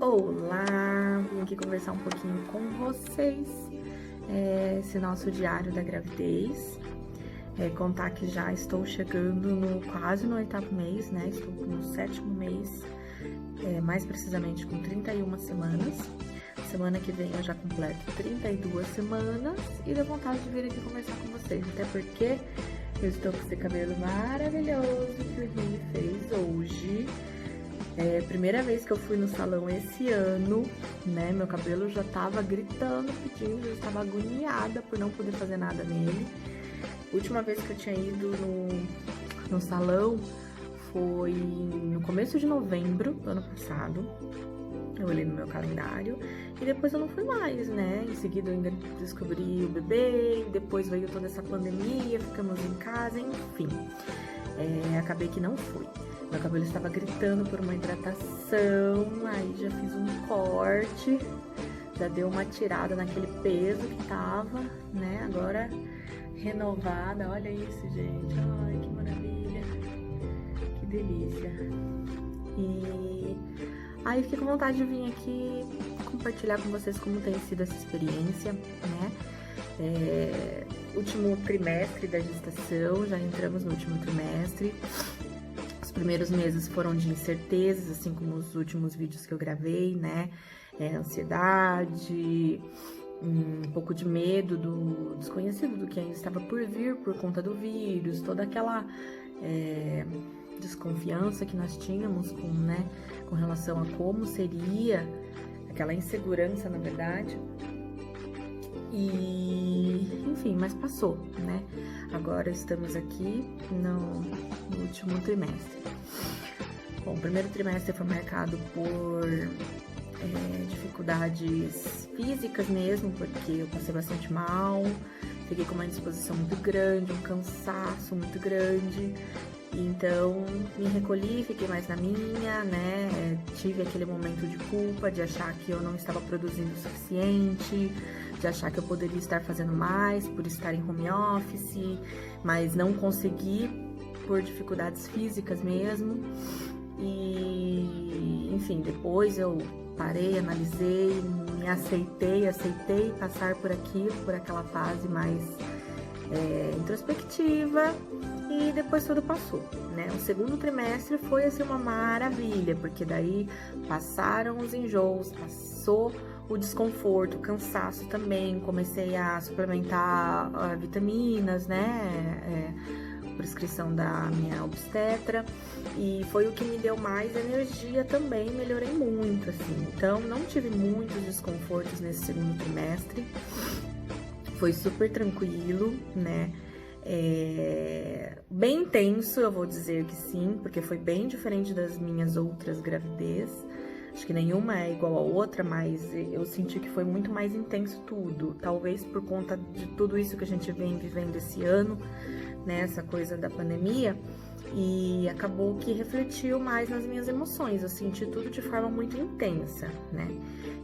Olá, vim aqui conversar um pouquinho com vocês, esse nosso diário da gravidez, contar que já estou chegando quase no 8º mês, né, estou no 7º mês, mais precisamente com 31 semanas, semana que vem eu já completo 32 semanas e dá vontade de vir aqui conversar com vocês, até porque eu estou com esse cabelo maravilhoso que o Rini fez hoje. Primeira vez que eu fui no salão esse ano, né? Meu cabelo já tava gritando, pedindo, eu estava agoniada por não poder fazer nada nele. Última vez que eu tinha ido no salão foi no começo de novembro do ano passado. Eu olhei no meu calendário e depois eu não fui mais, né? Em seguida eu ainda descobri o bebê, depois veio toda essa pandemia, ficamos em casa, enfim. Acabei que não fui. Meu cabelo estava gritando por uma hidratação, aí já fiz um corte, já deu uma tirada naquele peso que tava, né? Agora renovada, olha isso, gente. Ai, que maravilha, que delícia. E aí fiquei com vontade de vir aqui compartilhar com vocês como tem sido essa experiência, né? Último trimestre da gestação, já entramos no último trimestre. Os primeiros meses foram de incertezas, assim como os últimos vídeos que eu gravei, né? Ansiedade, um pouco de medo do desconhecido, do que ainda estava por vir por conta do vírus, toda aquela desconfiança que nós tínhamos com relação a como seria, aquela insegurança, na verdade. E, enfim, mas passou, né? Agora estamos aqui no último trimestre. Bom, o primeiro trimestre foi marcado por dificuldades físicas mesmo, porque eu passei bastante mal, fiquei com uma indisposição muito grande, um cansaço muito grande. Então, me recolhi, fiquei mais na minha, né? Tive aquele momento de culpa, de achar que eu não estava produzindo o suficiente, de achar que eu poderia estar fazendo mais por estar em home office, mas não consegui por dificuldades físicas mesmo. E, enfim, depois eu parei, analisei, me aceitei passar por aquilo, por aquela fase mais introspectiva. E depois tudo passou, né? O segundo trimestre foi, assim, uma maravilha, porque daí passaram os enjoos, passou o desconforto, o cansaço também, comecei a suplementar vitaminas, né? Prescrição da minha obstetra, e foi o que me deu mais energia também, melhorei muito, assim. Então, não tive muitos desconfortos nesse segundo trimestre, foi super tranquilo, né? Bem intenso, eu vou dizer que sim, porque foi bem diferente das minhas outras gravidez. Acho que nenhuma é igual a outra, mas eu senti que foi muito mais intenso tudo. Talvez por conta de tudo isso que a gente vem vivendo esse ano, né, essa coisa da pandemia, e acabou que refletiu mais nas minhas emoções. Eu senti tudo de forma muito intensa, né?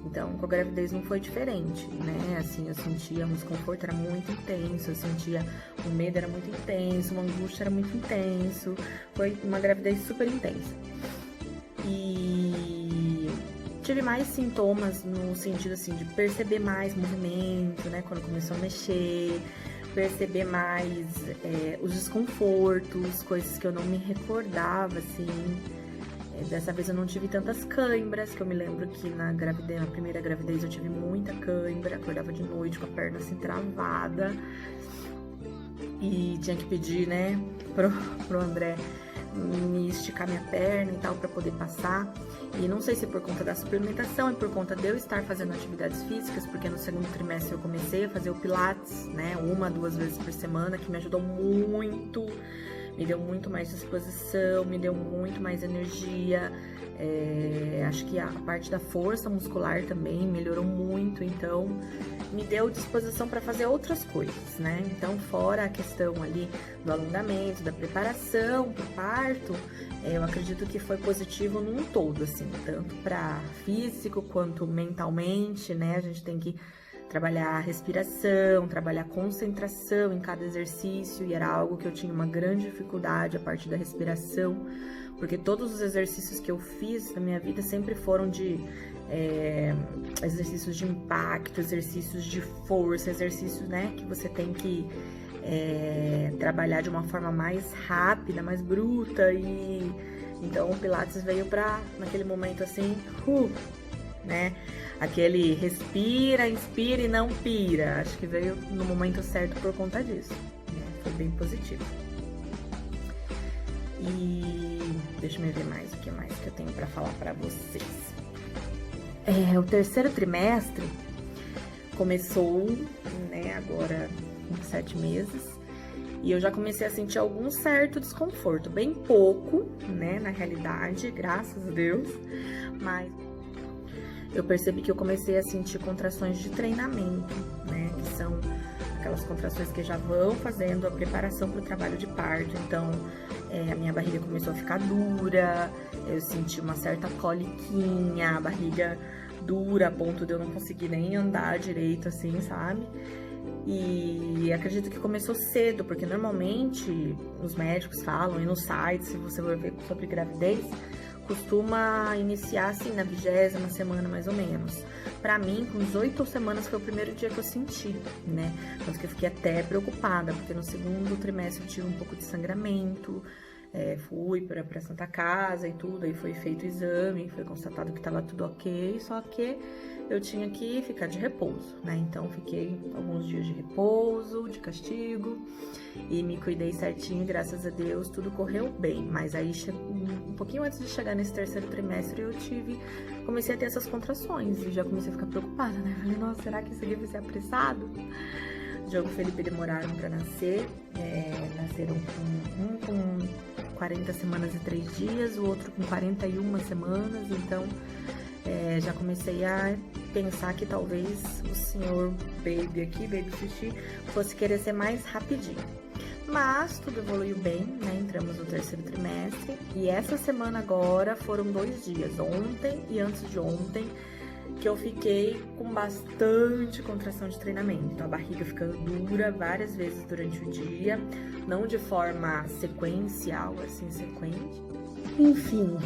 Então, com a gravidez não foi diferente, né? Assim, eu sentia um desconforto, era muito intenso, eu sentia o medo era muito intenso, uma angústia era muito intenso. Foi uma gravidez super intensa. E tive mais sintomas no sentido, assim, de perceber mais movimento, né? Quando começou a mexer, perceber mais os desconfortos, coisas que eu não me recordava, assim. Dessa vez eu não tive tantas cãibras, que eu me lembro que na primeira gravidez eu tive muita cãibra, acordava de noite com a perna assim travada e tinha que pedir, né, pro André me esticar minha perna e tal pra poder passar. E não sei se por conta da suplementação e por conta de eu estar fazendo atividades físicas, porque no segundo trimestre eu comecei a fazer o Pilates, né, 1-2 vezes por semana, que me ajudou muito, me deu muito mais disposição, me deu muito mais energia. Acho que a parte da força muscular também melhorou muito, então me deu disposição para fazer outras coisas, né? Então, fora a questão ali do alongamento, da preparação para o parto, eu acredito que foi positivo num todo, assim, tanto para físico quanto mentalmente, né? A gente tem que trabalhar a respiração, trabalhar a concentração em cada exercício, e era algo que eu tinha uma grande dificuldade, a parte da respiração, porque todos os exercícios que eu fiz na minha vida sempre foram de exercícios de impacto, exercícios de força, exercícios, né, que você tem que trabalhar de uma forma mais rápida, mais bruta, e então o Pilates veio pra, naquele momento assim, né, aquele respira, inspira e não pira, acho que veio no momento certo por conta disso, né? Foi bem positivo. E deixa eu ver mais, o que mais que eu tenho pra falar pra vocês. O terceiro trimestre começou, né, agora com 7 meses, e eu já comecei a sentir algum certo desconforto, bem pouco, né, na realidade, graças a Deus, mas eu percebi que eu comecei a sentir contrações de treinamento, né, que são aquelas contrações que já vão fazendo a preparação para o trabalho de parto. Então, a minha barriga começou a ficar dura, eu senti uma certa coliquinha, a barriga dura a ponto de eu não conseguir nem andar direito, assim, sabe? E acredito que começou cedo, porque normalmente os médicos falam, e nos sites, se você for ver sobre gravidez, costuma iniciar assim na 20ª semana, mais ou menos. Pra mim, com 18 semanas foi o primeiro dia que eu senti, né? Tanto que eu fiquei até preocupada, porque no segundo trimestre eu tive um pouco de sangramento, fui pra Santa Casa e tudo, aí foi feito o exame, foi constatado que tava tudo ok, só que eu tinha que ficar de repouso, né? Então, fiquei alguns dias de repouso, de castigo, e me cuidei certinho, graças a Deus, tudo correu bem. Mas aí, um pouquinho antes de chegar nesse terceiro trimestre, comecei a ter essas contrações, e já comecei a ficar preocupada, né? Falei, nossa, será que isso aqui vai ser apressado? Diogo e Felipe demoraram pra nascer, nasceram um com 40 semanas e 3 dias, o outro com 41 semanas, então já comecei a pensar que talvez o senhor Baby aqui, Baby Sushi, fosse querer ser mais rapidinho. Mas tudo evoluiu bem, né? Entramos no terceiro trimestre, e essa semana agora foram 2 dias, ontem e antes de ontem, que eu fiquei com bastante contração de treinamento. Então, a barriga ficando dura várias vezes durante o dia, não de forma sequencial, assim, sequente. Enfim,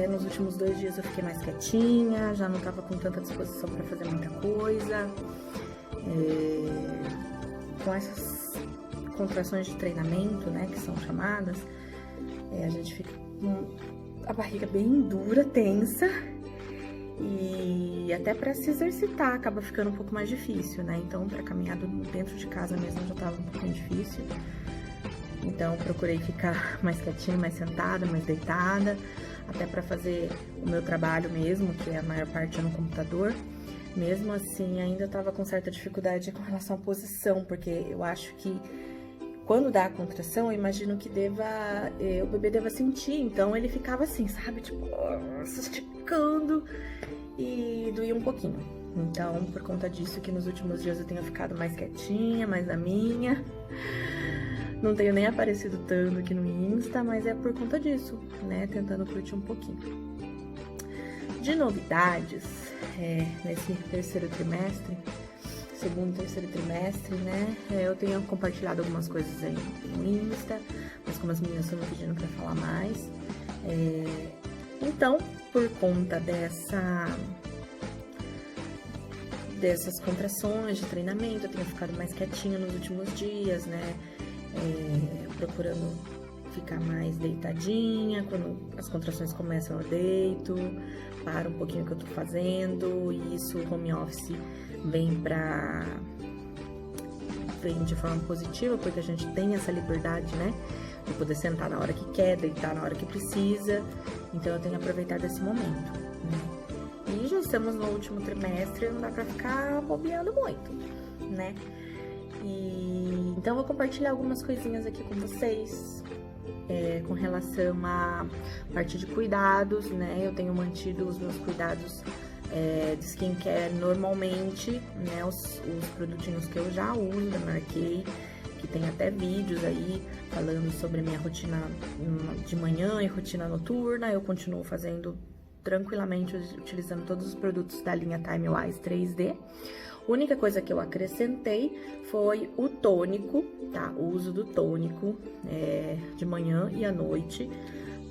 nos últimos 2 dias eu fiquei mais quietinha, já não tava com tanta disposição para fazer muita coisa. Com essas contrações de treinamento, né, que são chamadas, a gente fica com a barriga bem dura, tensa, e até para se exercitar acaba ficando um pouco mais difícil, né? Então, para caminhar dentro de casa mesmo já tava um pouquinho difícil. Então, procurei ficar mais quietinha, mais sentada, mais deitada, até para fazer o meu trabalho mesmo, que a maior parte é no computador. Mesmo assim, ainda estava com certa dificuldade com relação à posição, porque eu acho que quando dá a contração, eu imagino que o bebê deva sentir. Então, ele ficava assim, sabe? Tipo, se esticando, e doía um pouquinho. Então, por conta disso, que nos últimos dias eu tenho ficado mais quietinha, mais na minha. Não tenho nem aparecido tanto aqui no Insta, mas é por conta disso, né? Tentando curtir um pouquinho. De novidades, nesse terceiro trimestre, segundo e terceiro trimestre, né? Eu tenho compartilhado algumas coisas aí no Insta, mas como as meninas estão me pedindo pra falar mais. Então, por conta dessas contrações de treinamento, eu tenho ficado mais quietinha nos últimos dias, né? Procurando ficar mais deitadinha. Quando as contrações começam, eu deito, paro um pouquinho o que eu tô fazendo, e isso, o home office vem de forma positiva, porque a gente tem essa liberdade, né, de poder sentar na hora que quer, deitar na hora que precisa. Então eu tenho aproveitado esse momento, né? E já estamos no último trimestre, não dá pra ficar bobeando muito, né? Então, eu vou compartilhar algumas coisinhas aqui com vocês, com relação à parte de cuidados, né? Eu tenho mantido os meus cuidados de skincare normalmente, né? Os produtinhos que eu já uso, eu marquei, que tem até vídeos aí falando sobre a minha rotina de manhã e rotina noturna. Eu continuo fazendo tranquilamente, utilizando todos os produtos da linha Timewise 3D. A única coisa que eu acrescentei foi o tônico, tá? O uso do tônico de manhã e à noite,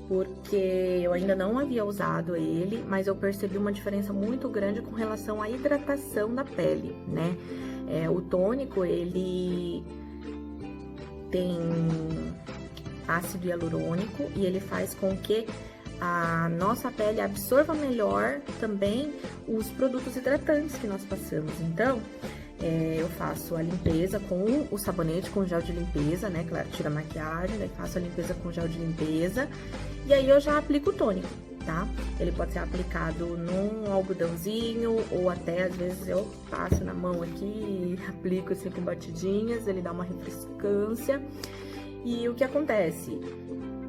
porque eu ainda não havia usado ele, mas eu percebi uma diferença muito grande com relação à hidratação da pele, né? O tônico, ele tem ácido hialurônico e ele faz com que a nossa pele absorva melhor também os produtos hidratantes que nós passamos. Então, eu faço a limpeza com o sabonete, com gel de limpeza, né? Claro, tira a maquiagem, daí faço a limpeza com gel de limpeza. E aí eu já aplico o tônico, tá? Ele pode ser aplicado num algodãozinho ou até, às vezes, eu passo na mão aqui, aplico assim com batidinhas, ele dá uma refrescância. E o que acontece?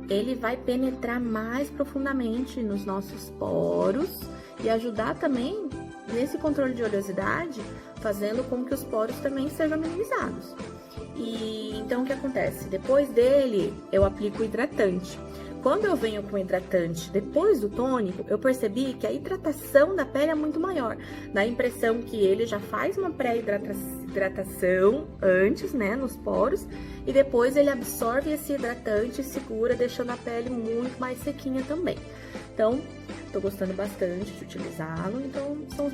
Ele vai penetrar mais profundamente nos nossos poros e ajudar também nesse controle de oleosidade, fazendo com que os poros também sejam minimizados. E então o que acontece? Depois dele, eu aplico o hidratante. Quando eu venho com o hidratante depois do tônico, eu percebi que a hidratação da pele é muito maior. Dá a impressão que ele já faz uma pré-hidratação antes, né, nos poros, e depois ele absorve esse hidratante e segura, deixando a pele muito mais sequinha também. Então, tô gostando bastante de utilizá-lo, então são os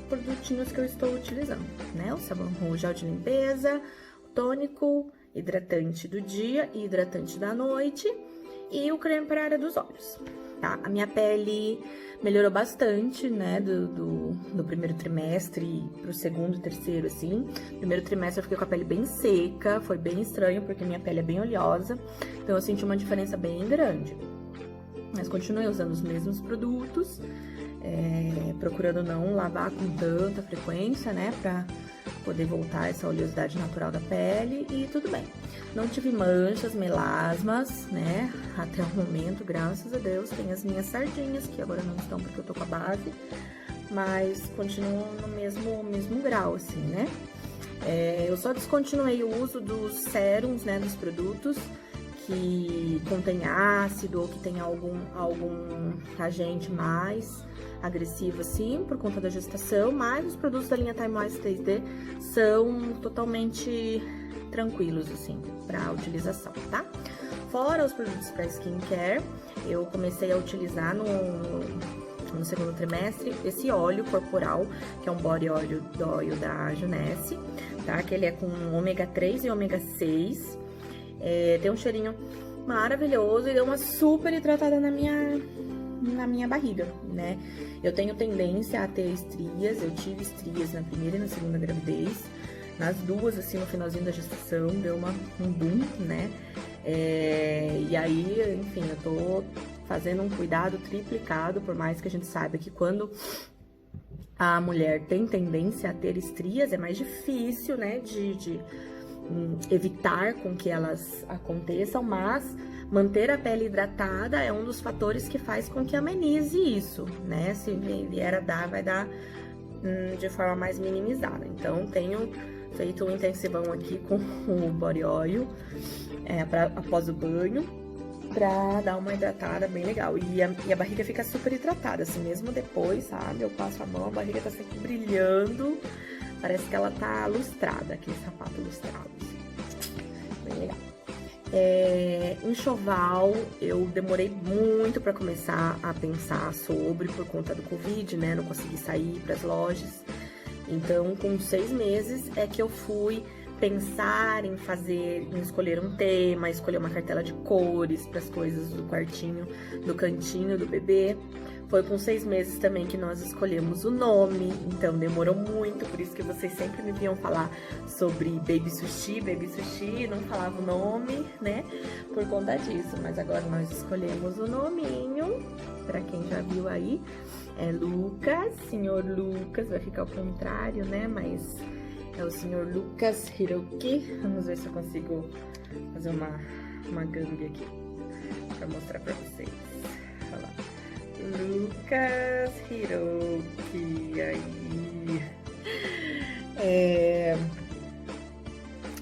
produtinhos que eu estou utilizando, né? O sabão, o gel de limpeza, o tônico, hidratante do dia e hidratante da noite, e o creme para a área dos olhos, tá? A minha pele melhorou bastante, né, do primeiro trimestre pro segundo, terceiro, assim. Primeiro trimestre eu fiquei com a pele bem seca, foi bem estranho, porque minha pele é bem oleosa, então eu senti uma diferença bem grande. Mas continuei usando os mesmos produtos, procurando não lavar com tanta frequência, né, pra poder voltar essa oleosidade natural da pele, e tudo bem. Não tive manchas, melasmas, né, até o momento, graças a Deus. Tem as minhas sardinhas, que agora não estão porque eu tô com a base, mas continuam no mesmo grau, assim, né. Eu só descontinuei o uso dos sérums, né, dos produtos que contém ácido ou que tem algum agente mais agressivo, assim, por conta da gestação, mas os produtos da linha Time Wise 3D são totalmente tranquilos, assim, para utilização, tá? Fora os produtos para skincare, eu comecei a utilizar no segundo trimestre esse óleo corporal, que é um body oil da Junesse, tá? Que ele é com ômega 3 e ômega 6. Tem um cheirinho maravilhoso e deu uma super hidratada na minha barriga, né? Eu tenho tendência a ter estrias, eu tive estrias na primeira e na segunda gravidez. Nas duas, assim, no finalzinho da gestação, deu um boom, né? E aí, enfim, eu tô fazendo um cuidado triplicado, por mais que a gente saiba que quando a mulher tem tendência a ter estrias, é mais difícil, né, de evitar com que elas aconteçam, mas manter a pele hidratada é um dos fatores que faz com que amenize isso, né? Se vier a dar, vai dar de forma mais minimizada. Então, tenho feito um intensivão aqui com o body oil após o banho, pra dar uma hidratada bem legal. E a barriga fica super hidratada, assim, mesmo depois, sabe? Eu passo a mão, a barriga tá sempre brilhando. Parece que ela tá lustrada, aquele sapato lustrado, assim. Bem legal. Enxoval, eu demorei muito pra começar a pensar sobre, por conta do Covid, né? Não consegui sair pras lojas. Então, com 6 meses é que eu fui pensar em escolher um tema, escolher uma cartela de cores para as coisas do quartinho, do cantinho do bebê. Foi com 6 meses também que nós escolhemos o nome, então demorou muito, por isso que vocês sempre me vinham falar sobre Baby Sushi, não falava o nome, né, por conta disso. Mas agora nós escolhemos o nominho, para quem já viu aí, é Lucas, Senhor Lucas, vai ficar ao contrário, né, mas é o Senhor Lucas Hiroki. Vamos ver se eu consigo fazer uma gangue aqui, para mostrar para vocês. Olha lá. Lucas Hiroki, aí.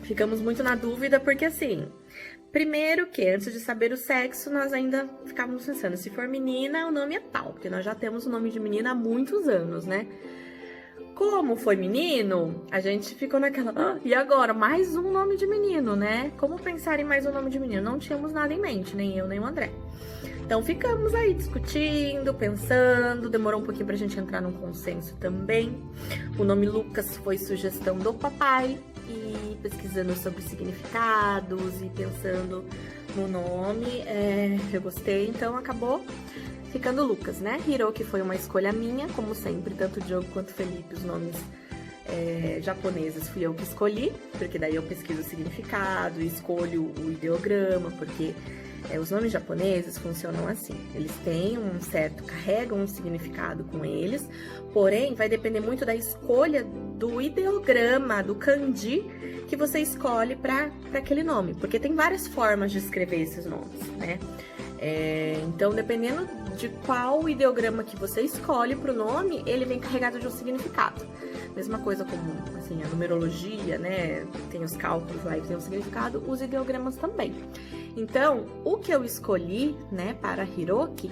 Ficamos muito na dúvida, porque assim, primeiro que antes de saber o sexo, nós ainda ficávamos pensando, se for menina, o nome é tal, porque nós já temos o nome de menina há muitos anos, né? Como foi menino, a gente ficou naquela, e agora? Mais um nome de menino, né? Como pensar em mais um nome de menino? Não tínhamos nada em mente, nem eu, nem o André. Então ficamos aí discutindo, pensando, demorou um pouquinho pra gente entrar num consenso também. O nome Lucas foi sugestão do papai, e pesquisando sobre significados e pensando no nome, eu gostei, então acabou ficando Lucas, né? Hiroki foi uma escolha minha, como sempre, tanto o Diogo quanto o Felipe, os nomes japoneses fui eu que escolhi, porque daí eu pesquiso o significado, escolho o ideograma, porque os nomes japoneses funcionam assim, eles têm carregam um significado com eles, porém vai depender muito da escolha do ideograma, do kanji, que você escolhe para aquele nome, porque tem várias formas de escrever esses nomes, né? Então, dependendo de qual ideograma que você escolhe para o nome, ele vem carregado de um significado. Mesma coisa como assim, a numerologia, né? Tem os cálculos lá e tem um significado, os ideogramas também. Então, o que eu escolhi, né, para Hiroki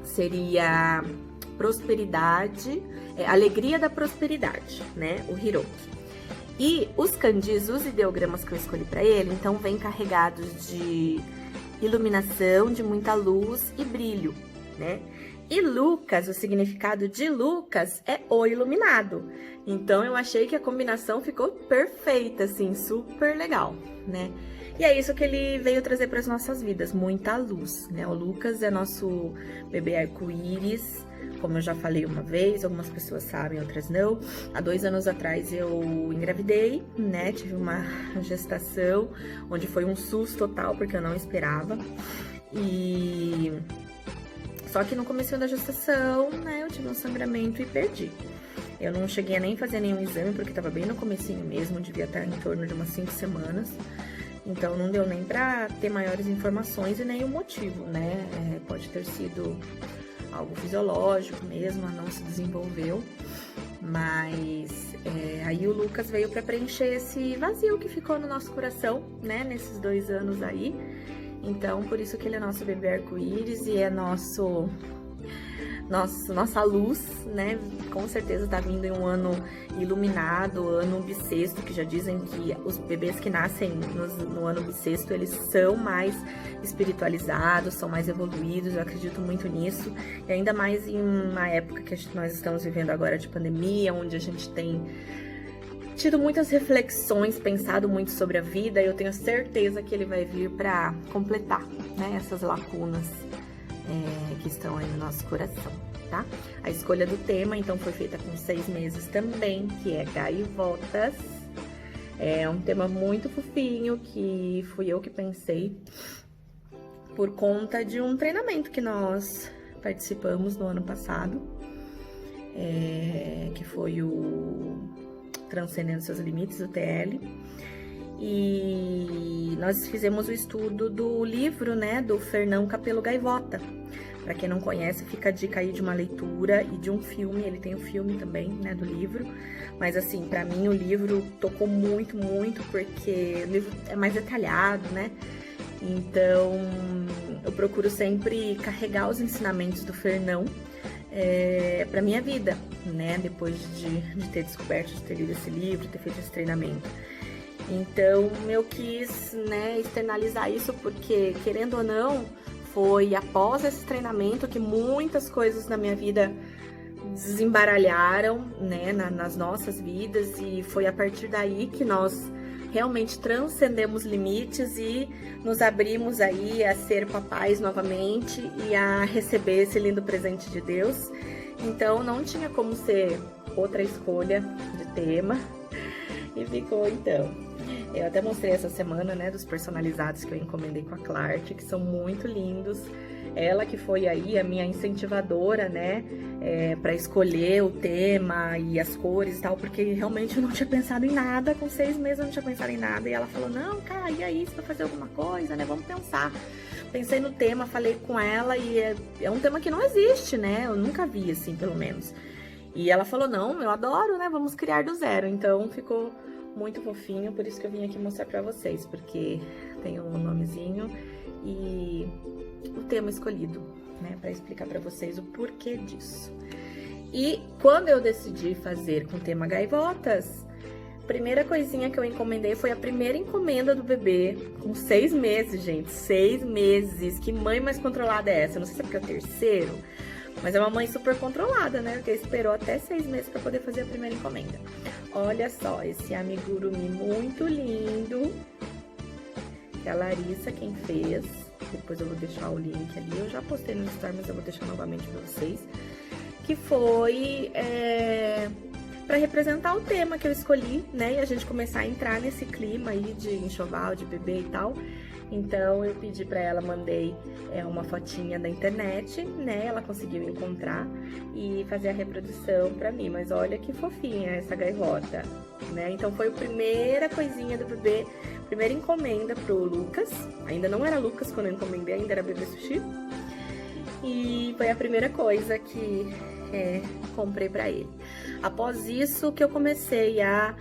seria prosperidade, alegria da prosperidade, né? O Hiroki. E os kanjis, os ideogramas que eu escolhi para ele, então vem carregados de iluminação, de muita luz e brilho, né? E Lucas, o significado de Lucas é o iluminado. Então eu achei que a combinação ficou perfeita, assim, super legal, né? E é isso que ele veio trazer para as nossas vidas, muita luz, né? O Lucas é nosso bebê arco-íris, como eu já falei uma vez, algumas pessoas sabem, outras não. Há 2 anos atrás eu engravidei, né? Tive uma gestação, onde foi um susto total, porque eu não esperava. Só que no começo da gestação, né, eu tive um sangramento e perdi. Eu não cheguei a nem fazer nenhum exame, porque tava bem no comecinho mesmo, devia estar em torno de umas 5 semanas. Então, não deu nem pra ter maiores informações e nem o motivo, né? Pode ter sido algo fisiológico mesmo, não se desenvolveu. Mas aí o Lucas veio pra preencher esse vazio que ficou no nosso coração, né? Nesses 2 anos aí. Então, por isso que ele é nosso bebê arco-íris e é nossa luz, né? Com certeza tá vindo em um ano iluminado, ano bissexto, que já dizem que os bebês que nascem no ano bissexto, eles são mais espiritualizados, são mais evoluídos, eu acredito muito nisso. E ainda mais em uma época que nós estamos vivendo agora de pandemia, onde a gente tem tido muitas reflexões, pensado muito sobre a vida, e eu tenho certeza que ele vai vir para completar, né, essas lacunas que estão aí no nosso coração, tá? A escolha do tema, então, foi feita com 6 meses também, que é gaivotas. É um tema muito fofinho, que fui eu que pensei, por conta de um treinamento que nós participamos no ano passado, que foi o Transcendendo Seus Limites, o TL. E nós fizemos o estudo do livro, né, do Fernão Capelo Gaivota. Para quem não conhece, fica a dica aí de uma leitura e de um filme. Ele tem o filme também, né, do livro. Mas assim, para mim o livro tocou muito, muito, porque o livro é mais detalhado, né? Então, eu procuro sempre carregar os ensinamentos do Fernão para minha vida, né? Depois de ter descoberto, de ter lido esse livro, ter feito esse treinamento. Então, eu quis, né, externalizar isso, porque, querendo ou não, foi após esse treinamento que muitas coisas na minha vida desembaralharam, né, nas nossas vidas, e foi a partir daí que nós realmente transcendemos limites e nos abrimos aí a ser papais novamente e a receber esse lindo presente de Deus. Então, não tinha como ser outra escolha de tema, e ficou então. Eu até mostrei essa semana, né, dos personalizados que eu encomendei com a Clark, que são muito lindos. Ela que foi aí a minha incentivadora, né, para escolher o tema e as cores e tal, porque realmente eu não tinha pensado em nada, com 6 meses eu não tinha pensado em nada. E ela falou, não, cara, e aí, você vai fazer alguma coisa, né, vamos pensar. Pensei no tema, falei com ela, e é um tema que não existe, né, eu nunca vi assim, pelo menos. E ela falou, não, eu adoro, né, vamos criar do zero. Então ficou muito fofinho, por isso que eu vim aqui mostrar pra vocês, porque tem um nomezinho e o tema escolhido. né, para explicar para vocês o porquê disso. E quando eu decidi fazer com tema gaivotas, a primeira coisinha que eu encomendei foi a primeira encomenda do bebê, com 6 meses, gente, 6 meses. Que mãe mais controlada é essa? Eu não sei se é porque é o terceiro, mas é uma mãe super controlada, né? Porque esperou até 6 meses para poder fazer a primeira encomenda. Olha só, esse amigurumi muito lindo, que é a Larissa quem fez. Depois eu vou deixar o link ali. Eu já postei no story, mas eu vou deixar novamente para vocês. Que foi para representar o tema que eu escolhi, né? E a gente começar a entrar nesse clima aí de enxoval, de bebê e tal. Então eu pedi para ela, mandei uma fotinha da internet, né? Ela conseguiu encontrar e fazer a reprodução para mim. Mas olha que fofinha essa gaivota, né? Então foi a primeira coisinha do bebê, primeira encomenda pro Lucas. Ainda não era Lucas quando eu encomendei, ainda era bebê sushi. E foi a primeira coisa que comprei pra ele. Após isso que eu comecei a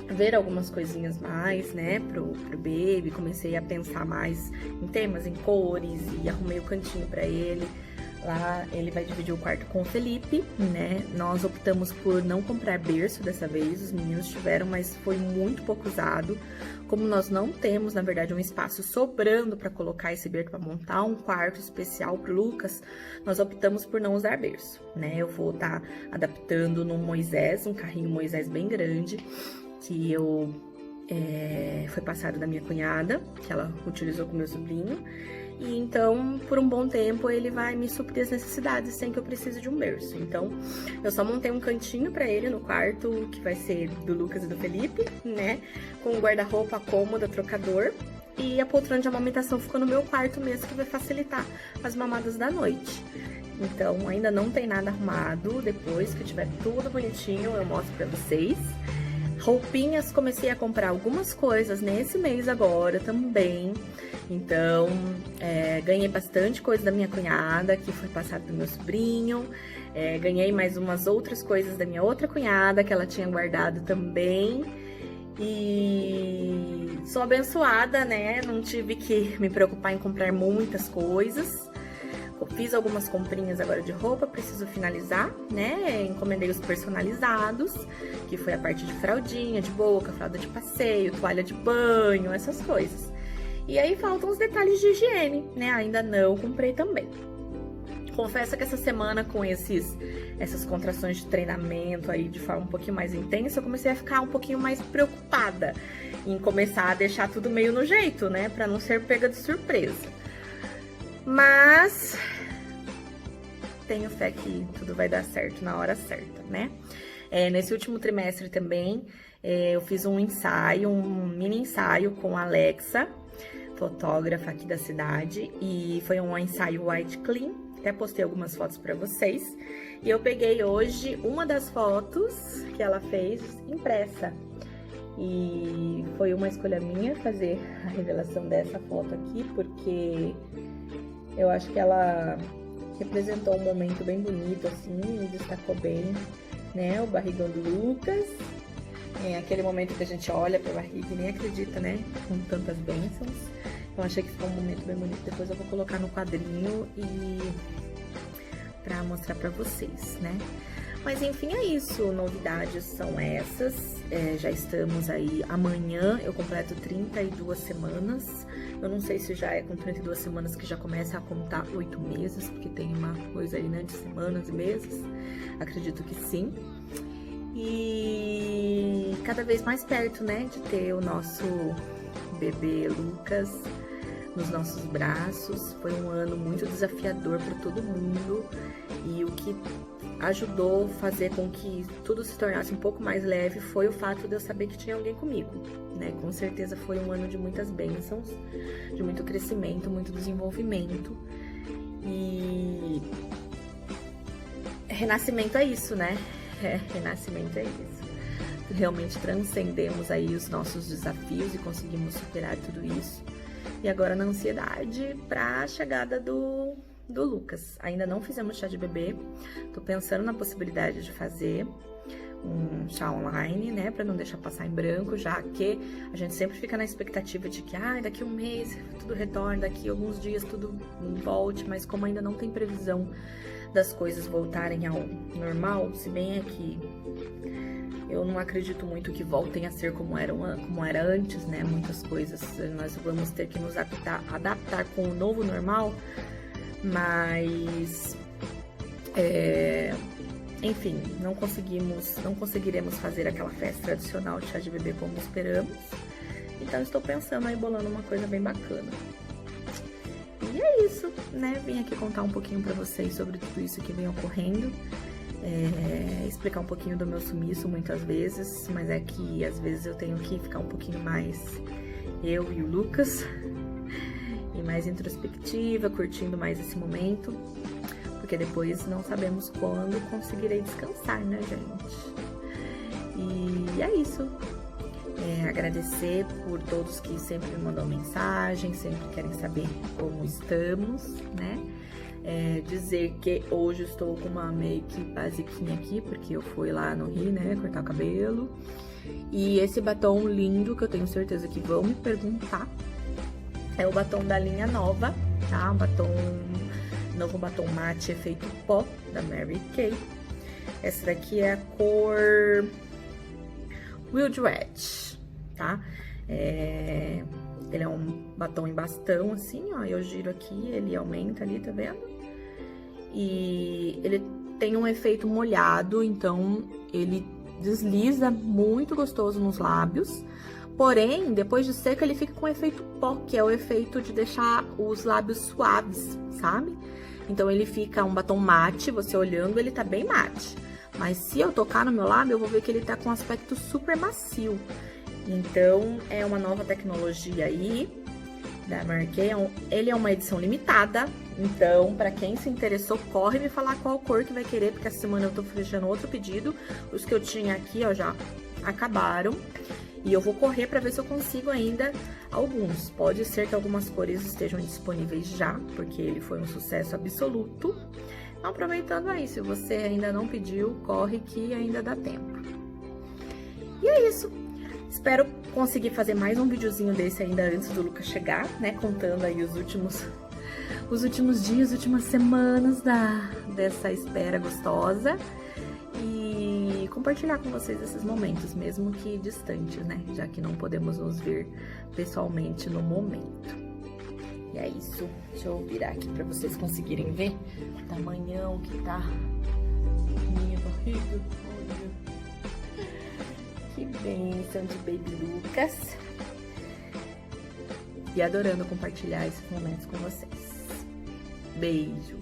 ver algumas coisinhas mais, né, pro baby. Comecei a pensar mais em temas, em cores, e arrumei o cantinho pra ele. Lá ele vai dividir o quarto com o Felipe, né? Nós optamos por não comprar berço dessa vez, os meninos tiveram, mas foi muito pouco usado. Como nós não temos, na verdade, um espaço sobrando para colocar esse berço, para montar um quarto especial pro Lucas, nós optamos por não usar berço, né? Eu vou estar adaptando no Moisés, um carrinho Moisés bem grande, que foi passado da minha cunhada, que ela utilizou com meu sobrinho. E então, por um bom tempo, ele vai me suprir as necessidades sem que eu precise de um berço. Então, eu só montei um cantinho pra ele no quarto, que vai ser do Lucas e do Felipe, né? Com guarda-roupa, cômoda, trocador. E a poltrona de amamentação ficou no meu quarto mesmo, que vai facilitar as mamadas da noite. Então, ainda não tem nada arrumado. Depois que tiver tudo bonitinho, eu mostro pra vocês. Roupinhas, comecei a comprar algumas coisas nesse mês agora também. Então, ganhei bastante coisa da minha cunhada, que foi passada pro meu sobrinho. Ganhei mais umas outras coisas da minha outra cunhada, que ela tinha guardado também. E sou abençoada, né? Não tive que me preocupar em comprar muitas coisas. Fiz algumas comprinhas agora de roupa, preciso finalizar, né? Encomendei os personalizados, que foi a parte de fraldinha, de boca, fralda de passeio, toalha de banho, essas coisas. E aí faltam os detalhes de higiene, né? Ainda não comprei também. Confesso que essa semana, com essas contrações de treinamento aí de forma um pouquinho mais intensa, eu comecei a ficar um pouquinho mais preocupada em começar a deixar tudo meio no jeito, né? Pra não ser pega de surpresa. Mas tenho fé que tudo vai dar certo na hora certa, né? Nesse último trimestre também, eu fiz um mini ensaio com a Alexa, fotógrafa aqui da cidade, e foi um ensaio white clean. Até postei algumas fotos para vocês. E eu peguei hoje uma das fotos que ela fez impressa. E foi uma escolha minha fazer a revelação dessa foto aqui, porque eu acho que ela representou um momento bem bonito, assim, e destacou bem, né, o barrigão do Lucas. Aquele momento que a gente olha pra barriga e nem acredita, né, com tantas bênçãos. Então, achei que ficou um momento bem bonito. Depois eu vou colocar no quadrinho pra mostrar pra vocês, né. Mas, enfim, é isso. Novidades são essas. Já estamos aí. Amanhã eu completo 32 semanas. Eu não sei se já é com 32 semanas que já começa a contar 8 meses, porque tem uma coisa aí, né, de semanas e meses. Acredito que sim. E cada vez mais perto, né, de ter o nosso bebê Lucas nos nossos braços. Foi um ano muito desafiador para todo mundo. E o que ajudou a fazer com que tudo se tornasse um pouco mais leve foi o fato de eu saber que tinha alguém comigo, né? Com certeza foi um ano de muitas bênçãos, de muito crescimento, muito desenvolvimento. E renascimento é isso, né? Renascimento é isso. Realmente transcendemos aí os nossos desafios e conseguimos superar tudo isso. E agora na ansiedade para a chegada do Lucas. Ainda não fizemos chá de bebê, tô pensando na possibilidade de fazer. um chá online, né, para não deixar passar em branco, já que a gente sempre fica na expectativa de que daqui um mês tudo retorna, daqui alguns dias tudo volte, mas como ainda não tem previsão das coisas voltarem ao normal, se bem é que eu não acredito muito que voltem a ser como era antes, né? Muitas coisas nós vamos ter que nos adaptar com o novo normal, mas enfim, não conseguiremos fazer aquela festa tradicional de chá de bebê como esperamos. Então estou pensando aí bolando uma coisa bem bacana. E é isso, né? Vim aqui contar um pouquinho pra vocês sobre tudo isso que vem ocorrendo. Explicar um pouquinho do meu sumiço muitas vezes, mas é que às vezes eu tenho que ficar um pouquinho mais eu e o Lucas, e mais introspectiva, curtindo mais esse momento, porque depois não sabemos quando conseguirei descansar, né, gente? E é isso. Agradecer por todos que sempre me mandam mensagem, sempre querem saber como estamos, né? Dizer que hoje estou com uma make basiquinha aqui, porque eu fui lá no Rio, né, cortar o cabelo. E esse batom lindo, que eu tenho certeza que vão me perguntar, é o batom da linha nova, tá? Novo batom mate efeito pó, da Mary Kay. Essa daqui é a cor Wild Red, tá? Ele é um batom em bastão, assim, ó. Eu giro aqui, ele aumenta ali, tá vendo? E ele tem um efeito molhado, então ele desliza muito gostoso nos lábios. Porém, depois de seco, ele fica com efeito pó, que é o efeito de deixar os lábios suaves, sabe? Então ele fica um batom mate, você olhando, ele tá bem mate. Mas se eu tocar no meu lábio, eu vou ver que ele tá com um aspecto super macio. Então, é uma nova tecnologia aí da Mary Kay. Ele é uma edição limitada. Então, pra quem se interessou, corre me falar qual cor que vai querer, porque essa semana eu tô fechando outro pedido. Os que eu tinha aqui, ó, já acabaram. E eu vou correr pra ver se eu consigo ainda alguns. Pode ser que algumas cores estejam disponíveis já, porque ele foi um sucesso absoluto. Aproveitando aí, se você ainda não pediu, corre que ainda dá tempo. E é isso. Espero conseguir fazer mais um videozinho desse ainda antes do Lucas chegar, né? Contando aí os últimos dias, últimas semanas dessa espera gostosa. E compartilhar com vocês esses momentos, mesmo que distantes, né? Já que não podemos nos ver pessoalmente no momento. E é isso. Deixa eu virar aqui pra vocês conseguirem ver o tamanhão que tá minha barriga. Olha. Que bênção de Baby Lucas. E adorando compartilhar esses momentos com vocês. Beijo.